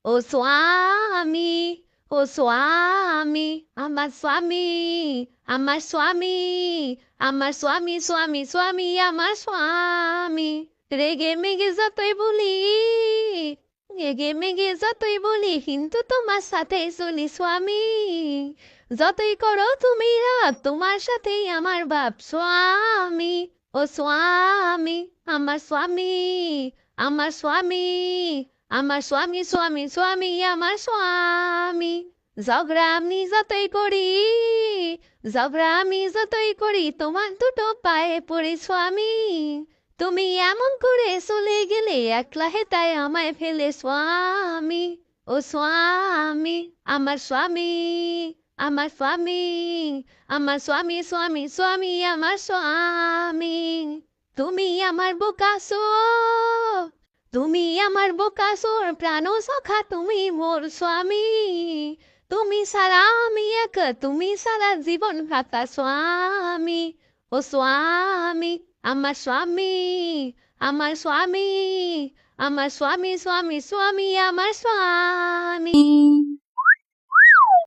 ও স্বামী, ও স্বামী, আমার স্বামী, আমার স্বামী, আমার স্বামী, স্বামী, স্বামী, আমার স্বামী। রেগে মেগে যতই বলি, রেগে মেগে যতই বলি, কিন্তু তোমার সাথে চলি স্বামী। যতই করো তুমি রাগ, তোমার সাথেই আমার বাপ স্বামী। ও স্বামী, আমার স্বামী, আমার স্বামী, আমার স্বামী, স্বামী, স্বামী, আমার স্বামী। ঝগড়া আমি যতই করি, ঝগড়া আমি যতই করি, তোমার দুটো পায়ে পড়ি স্বামী। তুমি এমন করে চলে গেলে, একলা হেতায় আমায় ফেলে স্বামী। ও স্বামী, আমার স্বামী, আমার স্বামী, আমার স্বামী, স্বামী, স্বামী, আমার স্বামী। তুমি আমার বোকাসো, তুমি আমার বোকাসোর প্রাণ সখা, তুমি মোর স্বামী। তুমি সারা আমি এক, তুমি সারা জীবন খাতা স্বামী। ও স্বামী, আমার স্বামী, আমার স্বামী, আমার স্বামী, স্বামী, স্বামী, আমার স্বামী।